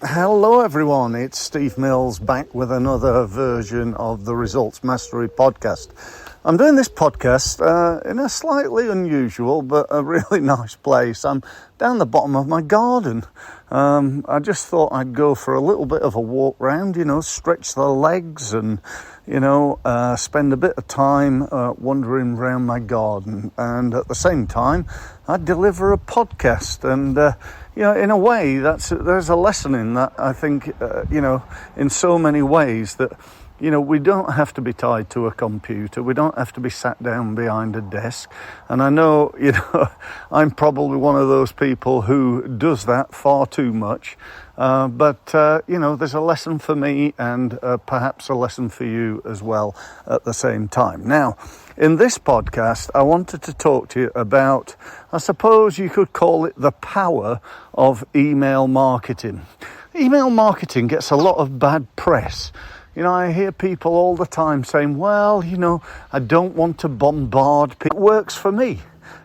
Hello everyone, it's Steve Mills back with another version of the Results Mastery podcast. I'm doing this podcast in a slightly unusual but a really nice place. I'm down the bottom of my garden. I just thought I'd go for a little bit of a walk round, stretch the legs and, spend a bit of time wandering around my garden. And at the same time, I'd deliver a podcast. And, in a way, there's a lesson in that, I think, in so many ways that, we don't have to be tied to a computer. We don't have to be sat down behind a desk. And I know, I'm probably one of those people who does that far too much. But there's a lesson for me and perhaps a lesson for you as well at the same time. Now, in this podcast, I wanted to talk to you about, I suppose you could call it the power of email marketing. Email marketing gets a lot of bad press. I hear people all the time saying, well, I don't want to bombard people. It works for me.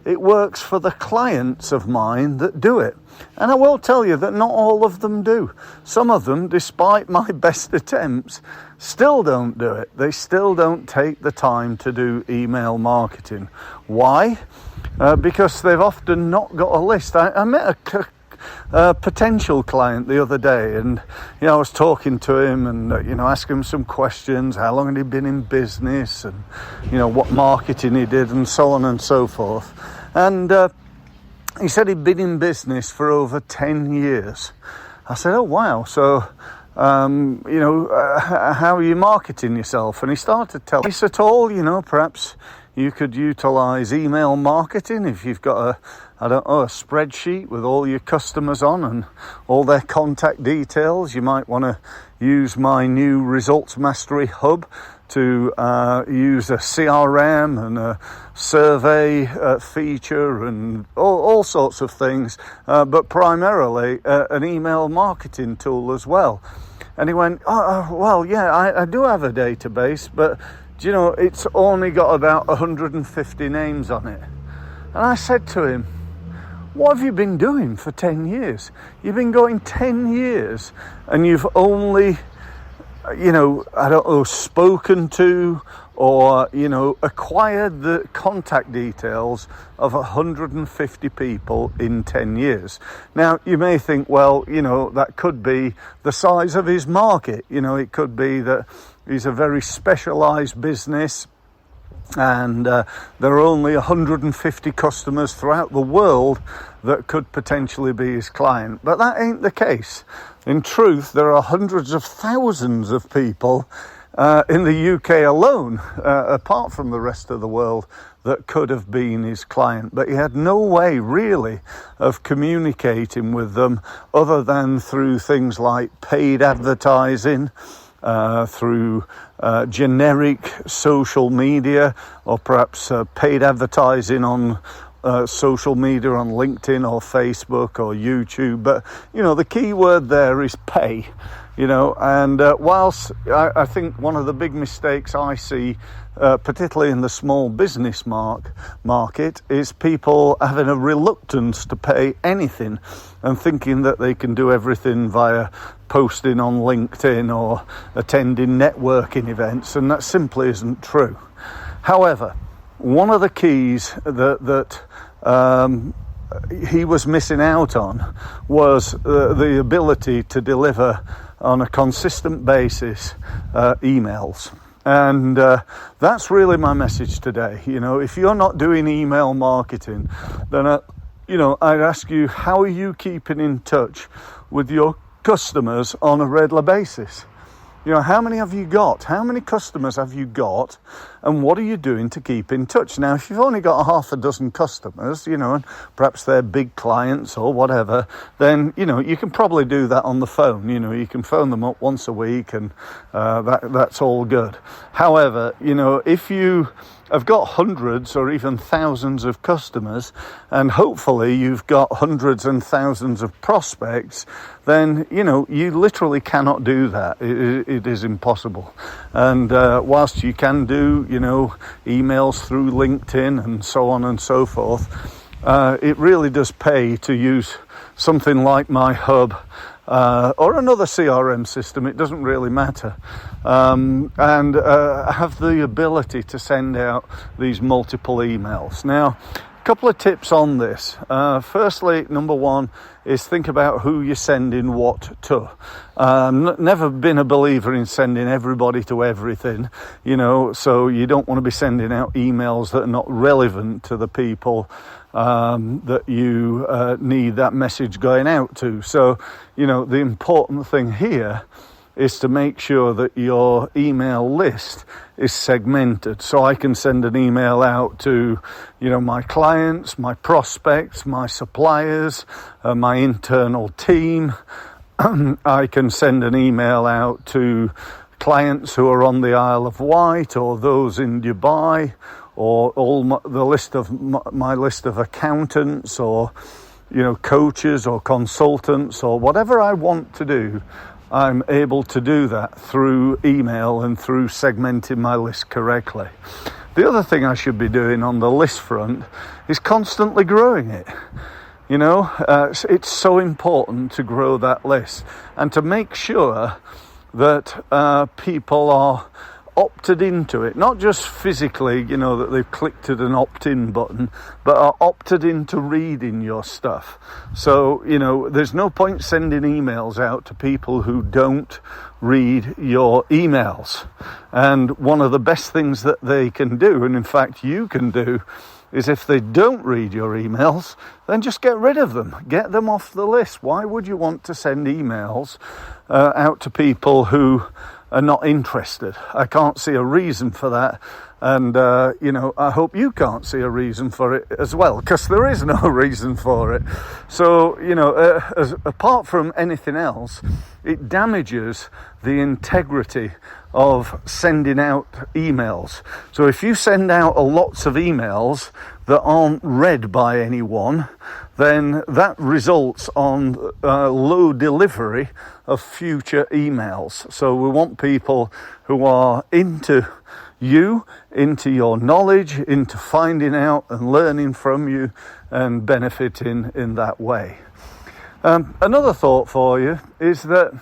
It works for the clients of mine that do it. And I will tell you that not all of them do. Some of them, despite my best attempts, still don't do it. They still don't take the time to do email marketing. Why? Because they've often not got a list. I met a potential client the other day, and I was talking to him and asking him some questions. How long had he been in business, and what marketing he did, and so on and so forth. And he said he'd been in business for over 10 years. I said, oh wow, so how are you marketing yourself? And he started telling me at all, perhaps you could utilize email marketing if you've got a spreadsheet with all your customers on and all their contact details. You might want to use my new Results Mastery Hub to use a CRM and a survey feature and all sorts of things, but primarily an email marketing tool as well. And he went, well, yeah, I do have a database, but it's only got about 150 names on it. And I said to him, what have you been doing for 10 years? You've been going 10 years and you've only, spoken to or, acquired the contact details of 150 people in 10 years. Now, you may think, well, that could be the size of his market. It could be that he's a very specialized business and there are only 150 customers throughout the world that could potentially be his client. But that ain't the case. In truth, there are hundreds of thousands of people in the UK alone, apart from the rest of the world, that could have been his client. But he had no way, really, of communicating with them other than through things like paid advertising, through generic social media, or perhaps paid advertising on social media on LinkedIn or Facebook or YouTube. But, the key word there is pay, and whilst I think one of the big mistakes I see, particularly in the small business market, is people having a reluctance to pay anything and thinking that they can do everything via posting on LinkedIn or attending networking events, and that simply isn't true. However, one of the keys that he was missing out on was the ability to deliver on a consistent basis emails. And that's really my message today. If you're not doing email marketing, then I'd ask you, how are you keeping in touch with your customers on a regular basis? How many have you got? How many customers have you got? And what are you doing to keep in touch? Now, if you've only got half a dozen customers, and perhaps they're big clients or whatever, then, you can probably do that on the phone. You can phone them up once a week and that's all good. However, if you have got hundreds or even thousands of customers, and hopefully you've got hundreds and thousands of prospects, then, you literally cannot do that. It is impossible. And whilst you can do, emails through LinkedIn and so on and so forth, it really does pay to use something like my hub or another CRM system, it doesn't really matter, and have the ability to send out these multiple emails. Now, a couple of tips on this. Firstly, number one is think about who you're sending what to. Never been a believer in sending everybody to everything, so you don't want to be sending out emails that are not relevant to the people that you need that message going out to. So, the important thing here is to make sure that your email list is segmented. So I can send an email out to, my clients, my prospects, my suppliers, my internal team. I can send an email out to clients who are on the Isle of Wight or those in Dubai, or the list of my list of accountants, or coaches or consultants, or whatever I want to do. I'm able to do that through email and through segmenting my list correctly. The other thing I should be doing on the list front is constantly growing it. It's so important to grow that list and to make sure that people are opted into it, not just physically, that they've clicked at an opt-in button, but are opted into reading your stuff. So, there's no point sending emails out to people who don't read your emails. And one of the best things that they can do, and in fact you can do, is if they don't read your emails, then just get rid of them. Get them off the list. Why would you want to send emails out to people who are not interested? I can't see a reason for that, and I hope you can't see a reason for it as well, because there is no reason for it. So apart from anything else, it damages the integrity of sending out emails. So if you send out lots of emails that aren't read by anyone, then that results on low delivery of future emails. So we want people who are into you, into your knowledge, into finding out and learning from you and benefiting in that way. Another thought for you is that,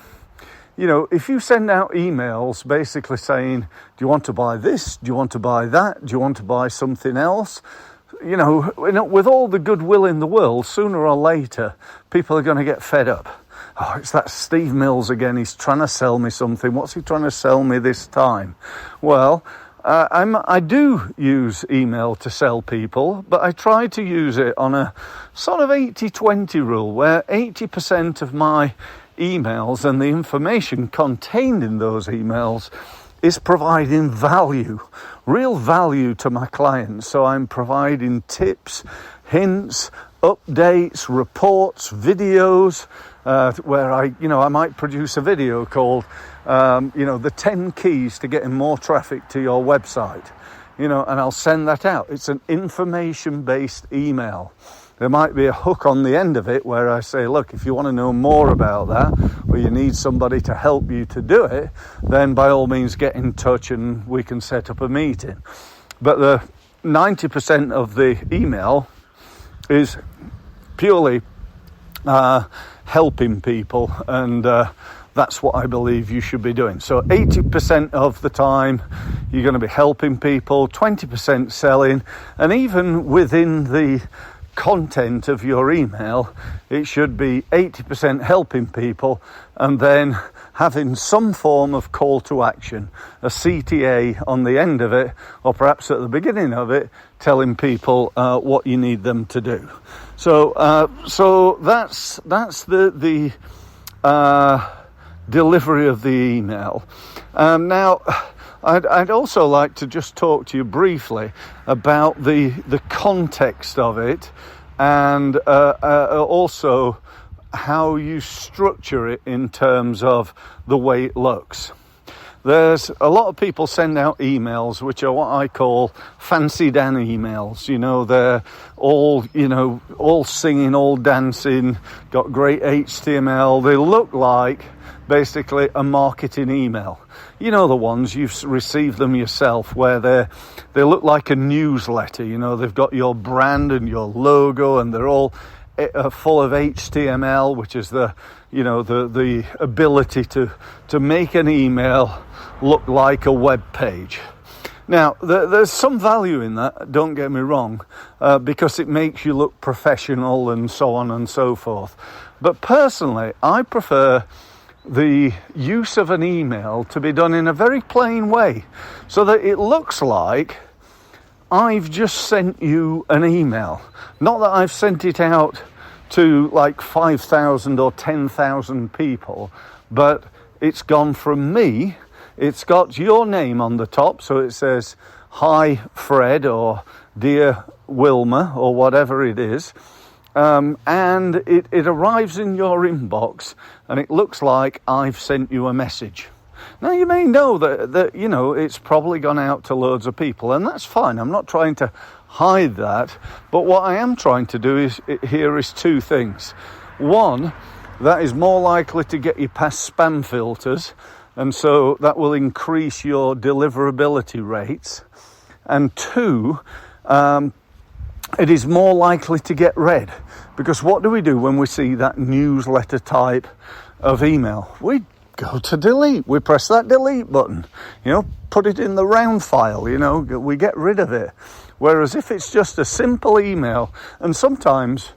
if you send out emails basically saying, do you want to buy this? Do you want to buy that? Do you want to buy something else? With all the goodwill in the world, sooner or later, people are going to get fed up. Oh, it's that Steve Mills again. He's trying to sell me something. What's he trying to sell me this time? Well, I do use email to sell people, but I try to use it on a sort of 80-20 rule, where 80% of my emails and the information contained in those emails is providing value, real value to my clients. So I'm providing tips, hints, updates, reports, videos, where I might produce a video called, the 10 keys to getting more traffic to your website, and I'll send that out. It's an information-based email. There might be a hook on the end of it where I say, look, if you want to know more about that, or you need somebody to help you to do it, then by all means get in touch and we can set up a meeting. But the 90% of the email is purely helping people, and that's what I believe you should be doing. So 80% of the time you're going to be helping people, 20% selling, and even within the content of your email, it should be 80% helping people and then having some form of call to action, a CTA on the end of it, or perhaps at the beginning of it, telling people what you need them to do. So that's the delivery of the email. Now, I'd also like to just talk to you briefly about the context of it, and also how you structure it in terms of the way it looks. There's a lot of people send out emails which are what I call fancy Dan emails. They're all singing, all dancing, got great HTML. They look like basically a marketing email. The ones you've received them yourself, where they look like a newsletter. They've got your brand and your logo, and they're all full of HTML, which is the ability to make an email look like a web page. Now, there's some value in that, don't get me wrong, because it makes you look professional and so on and so forth. But personally, I prefer the use of an email to be done in a very plain way, so that it looks like I've just sent you an email. Not that I've sent it out to like 5,000 or 10,000 people, but it's gone from me. It's got your name on the top, so it says, "Hi Fred," or "Dear Wilma," or whatever it is. And it arrives in your inbox, and it looks like I've sent you a message. Now, you may know that it's probably gone out to loads of people, and that's fine. I'm not trying to hide that, but what I am trying to do is two things. One, that is more likely to get you past spam filters, and so that will increase your deliverability rates. And two, it is more likely to get read, because what do we do when we see that newsletter type of email? We go to delete. We press that delete button, put it in the round file, we get rid of it. Whereas if it's just a simple email, and sometimes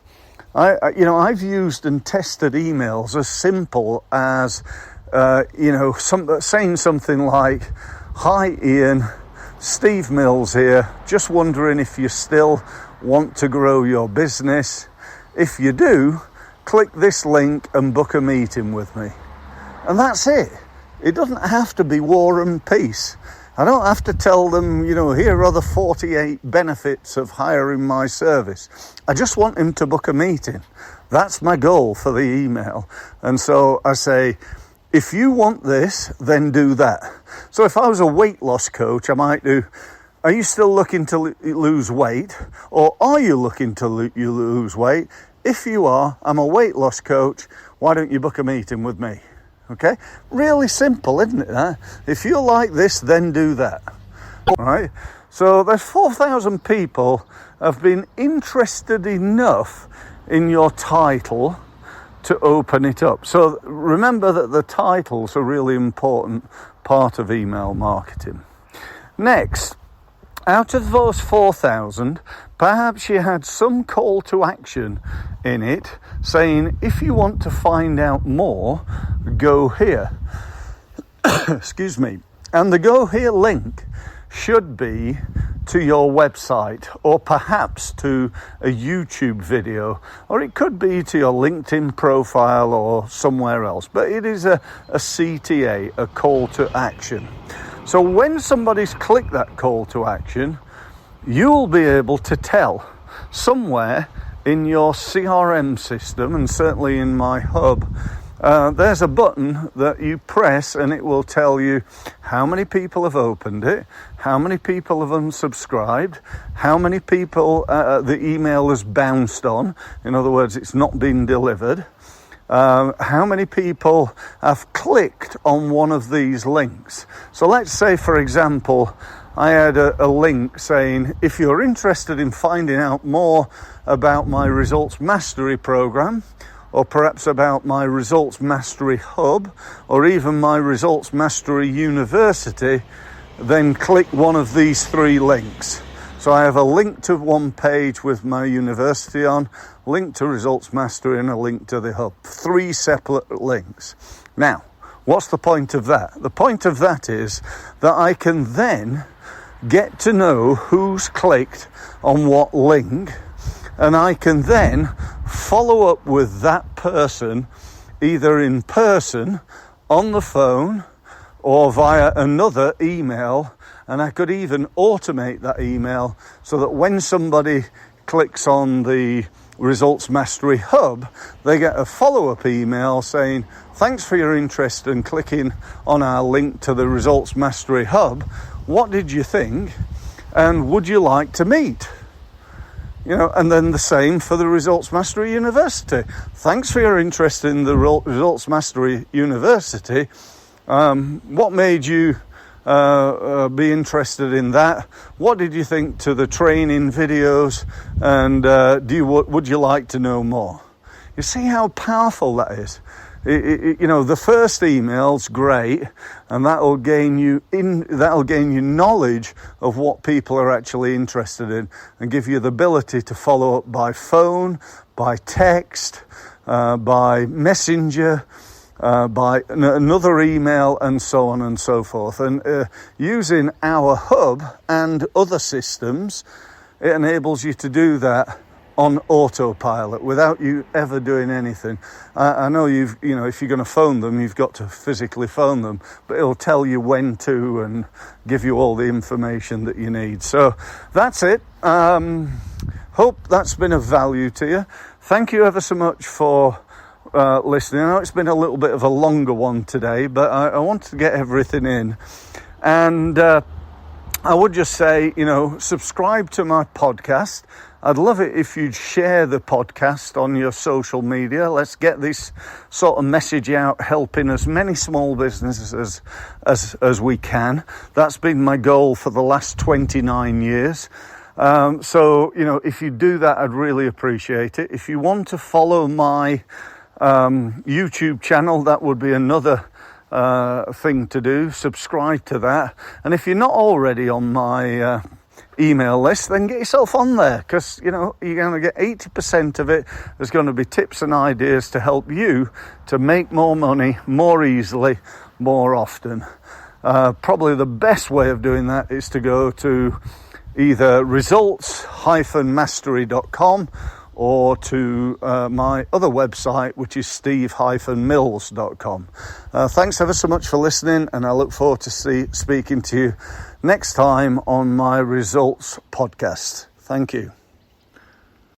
I've used and tested emails as simple as saying something like, "Hi Ian, Steve Mills here, just wondering if you still want to grow your business. If you do, click this link and book a meeting with me." And that's it. It doesn't have to be war and peace. I don't have to tell them, here are the 48 benefits of hiring my service. I just want him to book a meeting. That's my goal for the email. And so I say, if you want this, then do that. So if I was a weight loss coach, I might do, "Are you still looking to lose weight? Or are you looking to lose weight? If you are, I'm a weight loss coach. Why don't you book a meeting with me?" Okay? Really simple, isn't it? Huh? If you like this, then do that. All right? So there's 4,000 people have been interested enough in your title to open it up. So remember that the title's a really important part of email marketing. Next, out of those 4,000, perhaps you had some call to action in it saying, "If you want to find out more, go here." Excuse me. And the go here link should be to your website, or perhaps to a YouTube video, or it could be to your LinkedIn profile or somewhere else. But it is a CTA, a call to action. So when somebody's clicked that call to action, you'll be able to tell somewhere in your CRM system, and certainly in my hub, there's a button that you press and it will tell you how many people have opened it, how many people have unsubscribed, how many people the email has bounced on, in other words, it's not been delivered, how many people have clicked on one of these links. So let's say, for example, I had a link saying, "If you're interested in finding out more about my Results Mastery program, or perhaps about my Results Mastery Hub, or even my Results Mastery University, then click one of these 3 links." So I have a link to one page with my university on, link to Results Mastery, and a link to the Hub. 3 separate links. Now, what's the point of that? The point of that is that I can then get to know who's clicked on what link, and I can then follow up with that person either in person, on the phone, or via another email, and I could even automate that email so that when somebody clicks on the Results Mastery Hub, they get a follow-up email saying, "Thanks for your interest in clicking on our link to the Results Mastery Hub. What did you think? And would you like to meet?" And then the same for the Results Mastery University. "Thanks for your interest in the Results Mastery University. What made you be interested in that. What did you think to the training videos? And would you like to know more? You see how powerful that is. The first email's great, and that'll gain you knowledge of what people are actually interested in, and give you the ability to follow up by phone, by text, by messenger, by another email, and so on and so forth. And using our hub and other systems, it enables you to do that on autopilot without you ever doing anything. I know if you're going to phone them, you've got to physically phone them, but it'll tell you when to and give you all the information that you need. So that's it. Hope that's been of value to you. Thank you ever so much for listening. I know it's been a little bit of a longer one today, but I wanted to get everything in. And I would just say, subscribe to my podcast. I'd love it if you'd share the podcast on your social media. Let's get this sort of message out, helping as many small businesses as we can. That's been my goal for the last 29 years. So, if you do that, I'd really appreciate it. If you want to follow my YouTube channel, that would be another thing to do. Subscribe to that. And if you're not already on my email list, then get yourself on there, because you're going to get 80% of it is going to be tips and ideas to help you to make more money more easily, more often. Probably the best way of doing that is to go to either results-mastery.com or to my other website, which is steve-mills.com. Thanks ever so much for listening, and I look forward to speaking to you next time on my Results podcast. Thank you.